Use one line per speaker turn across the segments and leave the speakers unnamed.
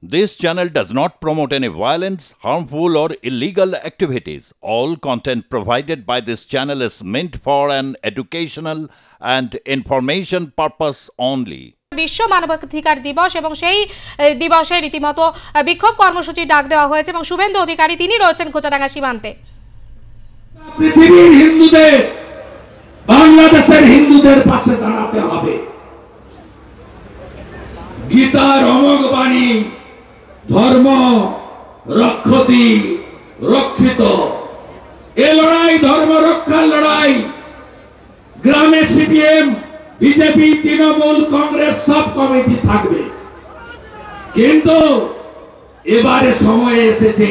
This channel does not promote any violence, harmful, or illegal activities. All content provided by this channel is meant for an educational and information purpose only.
বিশ্ব মানবাধিকার দিবস এবং সেই দিবসে রীতিমতো বিক্ষোভ কর্মসূচি ডাক দেওয়া হয়েছে এবং শুভেন্দু অধিকারী তিনি রয়েছেন খোঁচাডাঙ্গা সীমান্তে।
পৃথিবীর হিন্দুদের বাংলাদেশের হিন্দুদের পাশে দাঁড়াতে হবে। গীতার অমোঘ বাণী ধর্ম রক্ষতি রক্ষিত, এ লড়াই ধর্ম রক্ষার লড়াই। গ্রামে সিপিএম বিজেপি তৃণমূল কংগ্রেস সব কমিটি থাকবে, কিন্তু এবারে সময় এসেছে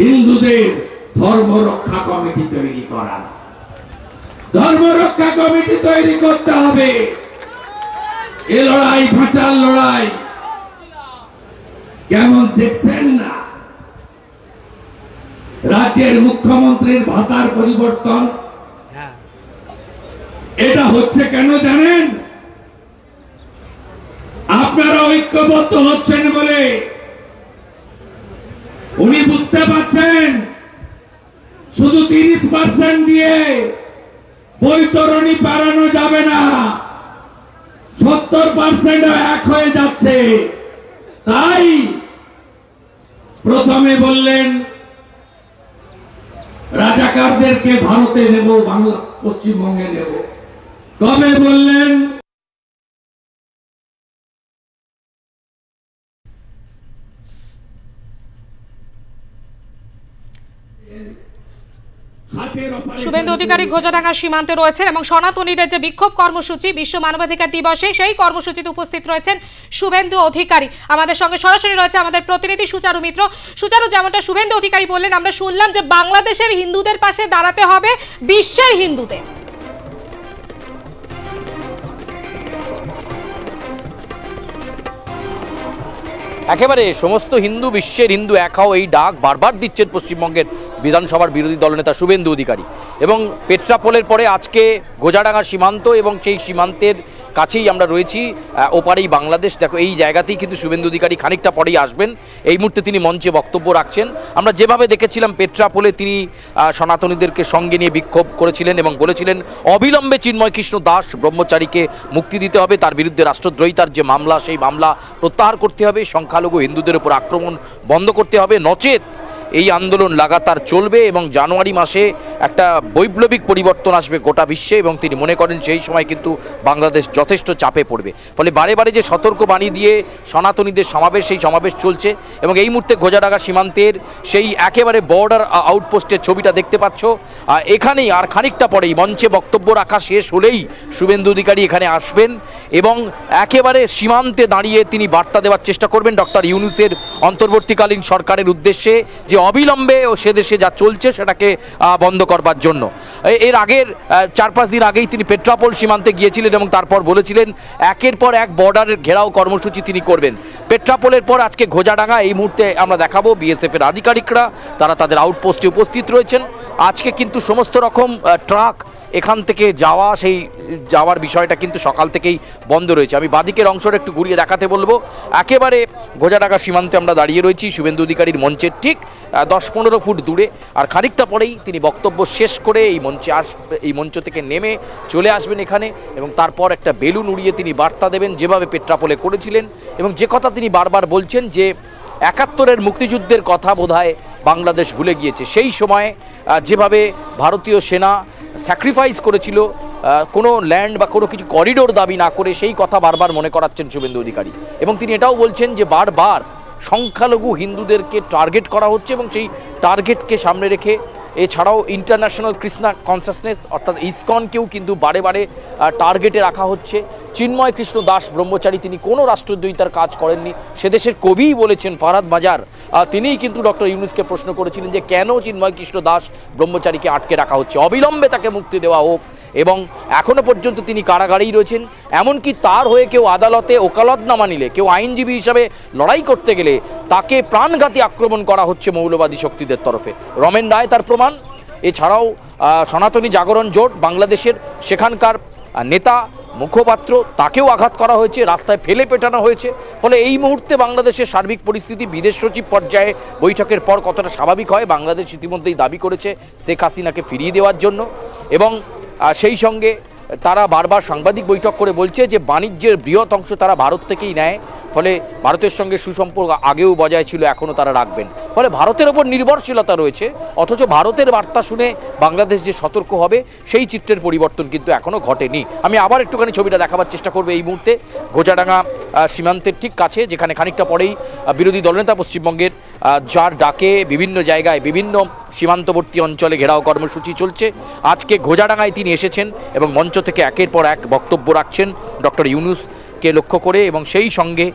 হিন্দুদের ধর্ম রক্ষা কমিটি তৈরি করা। ধর্ম রক্ষা কমিটি তৈরি করতে হবে। এ লড়াই বাঁচার লড়াই। কেমন দেখছেন না রাজ্যের মুখ্যমন্ত্রীর ভাষার পরিবর্তন? এটা হচ্ছে কেন জানেন? আপনারা ঐক্যবদ্ধ হচ্ছেন বলে। উনি বুঝতে পারছেন শুধু 30% দিয়ে বৈতরণী বাড়ানো যাবে না, 70% এক হয়ে যাচ্ছে। তাই প্রথমে বললেন রাজাকারদেরকে ভারতে নেব, বাংলা পশ্চিমবঙ্গে নেব। কবে বললেন?
শুভেন্দু অধিকারী খোঁচাডাঙ্গা সীমান্তে রয়েছেন এবং সনাতনীদের যে বিক্ষোভ কর্মসূচি বিশ্ব মানবাধিকার দিবসে সেই কর্মসূচিতে উপস্থিত রয়েছেন শুভেন্দু অধিকারী। আমাদের সঙ্গে সরাসরি রয়েছে আমাদের প্রতিনিধি সুচারু মিত্র। সুচারু, যেমনটা শুভেন্দু অধিকারী বললেন, আমরা শুনলাম যে বাংলাদেশের হিন্দুদের পাশে দাঁড়াতে হবে বিশ্বের হিন্দুদের।
একেবারে সমস্ত হিন্দু বিশ্বের হিন্দু এক হও, এই ডাক বারবার দিচ্ছেন পশ্চিমবঙ্গের বিধানসভার বিরোধী দলনেতা শুভেন্দু অধিকারী। এবং পেট্রাপোলের পরে আজকে গোজাডাঙ্গা সীমান্ত এবং সেই সীমান্তের কাছেই আমরা রয়েছি, ওপারেই বাংলাদেশ। দেখো, এই জায়গাতেই কিন্তু শুভেন্দু অধিকারী খানিকটা পরেই আসবেন। এই মুহূর্তে তিনি মঞ্চে বক্তব্য রাখছেন। আমরা যেভাবে দেখেছিলাম পেট্রাপোলে তিনি সনাতনীদেরকে সঙ্গে নিয়ে বিক্ষোভ করেছিলেন এবং বলেছিলেন অবিলম্বে চিন্ময় কৃষ্ণ দাস ব্রহ্মচারীকে মুক্তি দিতে হবে, তার বিরুদ্ধে রাষ্ট্রদ্রোহিতার যে মামলা সেই মামলা প্রত্যাহার করতে হবে, সংখ্যালঘু হিন্দুদের উপর আক্রমণ বন্ধ করতে হবে, নচেত এই আন্দোলন লাগাতার চলবে এবং জানুয়ারি মাসে একটা বৈপ্লবিক পরিবর্তন আসবে গোটা বিশ্বে। এবং তিনি মনে করেন সেই সময় কিন্তু বাংলাদেশ যথেষ্ট চাপে পড়বে। ফলে বারে বারে যে সতর্ক বাণী দিয়ে সনাতনীদের সমাবেশ, সেই সমাবেশ চলছে। এবং এই মুহূর্তে গোজাডাঙ্গা সীমান্তের সেই একেবারে বর্ডার আউটপোস্টের ছবিটা দেখতে পাচ্ছ। এখানেই আর খানিকটা পরেই মঞ্চে বক্তব্য রাখা শেষ হলেই শুভেন্দু অধিকারী এখানে আসবেন এবং একেবারে সীমান্তে দাঁড়িয়ে তিনি বার্তা দেওয়ার চেষ্টা করবেন ডক্টর ইউনূসের অন্তর্বর্তীকালীন সরকারের উদ্দেশ্যে যে অবিলম্বে সে দেশে যা চলছে সেটাকে বন্ধ করবার জন্য। এর আগের 4-5 দিন আগেই তিনি পেট্রাপোল সীমান্তে গিয়েছিলেন এবং তারপর বলেছিলেন একের পর এক বর্ডারের ঘেরাও কর্মসূচি তিনি করবেন। পেট্রাপোলের পর আজকে গোজাডাঙ্গা, এই মুহূর্তে আমরা দেখাবো বিএসএফের আধিকারিকরা তারা তাদের আউটপোস্টে উপস্থিত রয়েছেন। আজকে কিন্তু সমস্ত রকম ট্রাক এখান থেকে সেই যাওয়ার বিষয়টা কিন্তু সকাল থেকেই বন্ধ রয়েছে। আমি বাদিকের অংশটা একটু ঘুরিয়ে দেখাতে বলবো। একেবারে গোজাডাঙ্গা সীমান্তে আমরা দাঁড়িয়ে রয়েছি শুভেন্দু অধিকারীর মঞ্চের ঠিক 10-15 ফুট দূরে। আর খানিকটা পরেই তিনি বক্তব্য শেষ করে এই মঞ্চ থেকে নেমে চলে আসবেন এখানে এবং তারপর একটা বেলুন উড়িয়ে তিনি বার্তা দেবেন যেভাবে পেট্রাপোলে করেছিলেন। এবং যে কথা তিনি বারবার বলছেন যে 71-এর মুক্তিযুদ্ধের কথা বোধহয় বাংলাদেশ ভুলে গিয়েছে। সেই সময় যেভাবে ভারতীয় সেনা স্যাক্রিফাইস করেছিল কোনো ল্যান্ড বা কোনো কিছু করিডোর দাবি না করে, সেই কথা বারবার মনে করাচ্ছেন শুভেন্দু অধিকারী। এবং তিনি এটাও বলছেন যে বারবার সংখ্যালঘু হিন্দুদেরকে টার্গেট করা হচ্ছে এবং সেই টার্গেটকে সামনে রেখে এছাড়াও ইন্টারন্যাশনাল কৃষ্ণা কনসাসনেস অর্থাৎ ইসকনকেও কিন্তু বারে বারে টার্গেটে রাখা হচ্ছে। চিন্ময় কৃষ্ণ দাস ব্রহ্মচারী তিনি কোনো রাষ্ট্রদ্রোহিতার কাজ করেননি, সে দেশের কবিই বলেছেন ফারাদ মাজার। তিনিই কিন্তু ডক্টর ইউনূসকে প্রশ্ন করেছিলেন যে কেন চিন্ময় কৃষ্ণ দাস ব্রহ্মচারীকে আটকে রাখা হচ্ছে, অবিলম্বে তাকে মুক্তি দেওয়া হোক। এবং এখনও পর্যন্ত তিনি কারাগারেই রয়েছেন। এমনকি তার হয়ে কেউ আদালতে ওকালত না মানিলে, কেউ আইনজীবী হিসাবে লড়াই করতে গেলে তাকে প্রাণঘাতী আক্রমণ করা হচ্ছে মৌলবাদী শক্তিদের তরফে। রমেন রায় তার প্রমাণ। এছাড়াও সনাতনী জাগরণ জোট বাংলাদেশের সেখানকার নেতা মুখপাত্র, তাকেও আঘাত করা হয়েছে, রাস্তায় ফেলে পেটানো হয়েছে। ফলে এই মুহূর্তে বাংলাদেশের সার্বিক পরিস্থিতি বিদেশ সচিব পর্যায়ে বৈঠকের পর কতটা স্বাভাবিক হয়, বাংলাদেশ ইতিমধ্যেই দাবি করেছে শেখ হাসিনাকে ফিরিয়ে দেওয়ার জন্য। এবং সেই সঙ্গে তারা বারবার সাংবাদিক বৈঠক করে বলছে যে বাণিজ্যের বৃহৎ অংশ তারা ভারত থেকেই নেয়, ফলে ভারতের সঙ্গে সুসম্পর্ক আগেও বজায় ছিল, এখনও তারা রাখবেন। ফলে ভারতের ওপর নির্ভরশীলতা রয়েছে, অথচ ভারতের বার্তা শুনে বাংলাদেশ যে সতর্ক হবে সেই চিত্রের পরিবর্তন কিন্তু এখনও ঘটেনি। আমি আবার একটুখানি ছবিটা দেখাবার চেষ্টা করবো। এই মুহূর্তে গোজাডাঙ্গা সীমান্তের ঠিক কাছে, যেখানে খানিকটা পরেই বিরোধী দলনেতা পশ্চিমবঙ্গের যার ডাকে বিভিন্ন জায়গায় বিভিন্ন সীমান্তবর্তী অঞ্চলে ঘেরাও কর্মসূচি চলছে। আজকে গোজাডাঙ্গায় তিনি এসেছেন এবং মঞ্চ থেকে একের পর এক বক্তব্য রাখছেন ডক্টর ইউনূসকে লক্ষ্য করে, এবং সেই সঙ্গে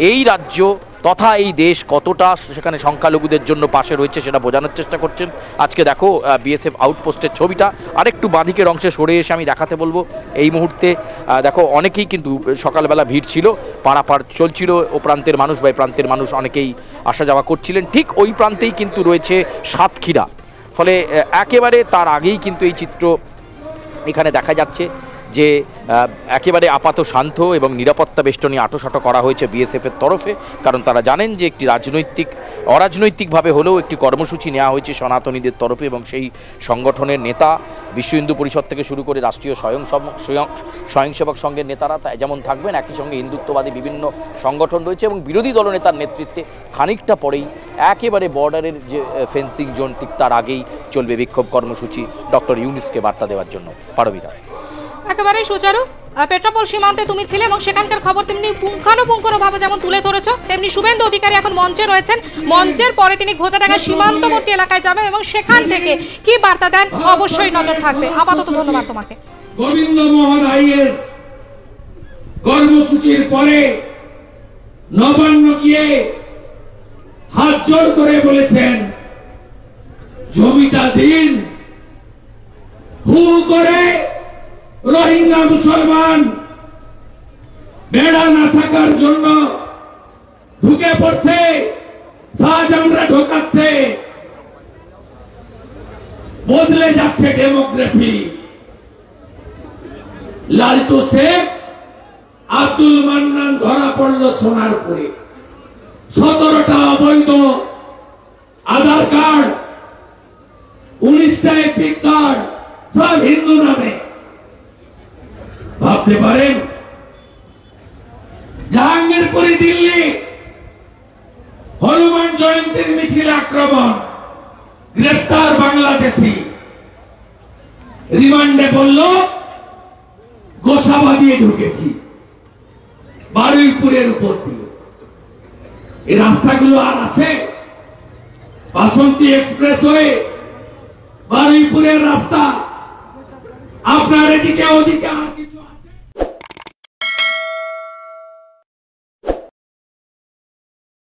এই রাজ্য তথা এই দেশ কতটা সেখানে সংখ্যালঘুদের জন্য পাশে রয়েছে সেটা বোঝানোর চেষ্টা করছেন। আজকে দেখো বিএসএফ আউটপোস্টের ছবিটা, আরেকটু বাঁদিকের অংশে সরে এসে আমি দেখাতে বলবো। এই মুহূর্তে দেখো অনেকেই কিন্তু সকালবেলা ভিড় ছিল, পাড়াপাড় চলছিল, ও প্রান্তের মানুষ বা এই প্রান্তের মানুষ অনেকেই আসা যাওয়া করছিলেন। ঠিক ওই প্রান্তেই কিন্তু রয়েছে সাতক্ষীরা, ফলে একেবারে তার আগেই কিন্তু এই চিত্র এখানে দেখা যাচ্ছে যে একেবারে আপাত শান্ত এবং নিরাপত্তা বেষ্টনী আঁটোসাঁটো করা হয়েছে বিএসএফের তরফে, কারণ তারা জানেন যে একটি অরাজনৈতিকভাবে হলেও একটি কর্মসূচি নেওয়া হয়েছে সনাতনীদের তরফে, এবং সেই সংগঠনের নেতা বিশ্ব হিন্দু পরিষদ থেকে শুরু করে রাষ্ট্রীয় স্বয়ংসেবক সংঘের নেতারা যেমন থাকবেন, একই সঙ্গে হিন্দুত্ববাদী বিভিন্ন সংগঠন রয়েছে, এবং বিরোধী দলনেতার নেতৃত্বে খানিকটা পরেই একেবারে বর্ডারের যে ফেন্সিং জোন ঠিক তার আগেই চলবে বিক্ষোভ কর্মসূচি ডক্টর ইউনূসকে বার্তা দেওয়ার জন্য। পারবিতা,
একেবারে সুচারু। পেট্রাপোল সীমান্তে তুমি ছিলে এবং সেখানকার খবর তেমনি পুঙ্খানুপুঙ্খভাবে যেমন তুলে ধরেছো, তেমনি শুভেন্দু অধিকারী এখন মঞ্চে রয়েছেন। মঞ্চের পরে তিনি গোজাডাঙ্গা সীমান্তবর্তী এলাকায় যাবেন এবং সেখান থেকে কি বার্তা দেন অবশ্যই নজর থাকবে। আপাতত ধন্যবাদ তোমাকে।
গোবিন্দ মোহন আইএস কর্মসূচির পরে নবান্ন গিয়ে হাত জোড় করে বলেছেন জমিটা দিন, হু করে রোহিঙ্গা মুসলমান বেড়া না থাকার জন্য ঢুকে পড়ছে, শাহজাহানরা ঢোকাচ্ছে, বদলে যাচ্ছে ডেমোগ্রাফি। লালটু শেখ, আব্দুল মান্নান ধরা পড়ল সোনারপুরে, 17টা অবৈধ আধার কার্ড, 19টা এপিক কার্ড, সব হিন্দু নামে। ভাবতে পারেন জাহাঙ্গীরপুরি দিল্লি হনুমান জয়ন্তীর মিছিল আক্রমণ, গ্রেফতার বাংলাদেশি, রিমান্ডে বলল গোসাবা দিয়ে ঢুকেছি বারুইপুরের উপর দিয়ে। এই রাস্তাগুলো আর আছে? বাসন্তী এক্সপ্রেস হয়ে বারুইপুরের রাস্তা, আপনার এদিকে ওদিকে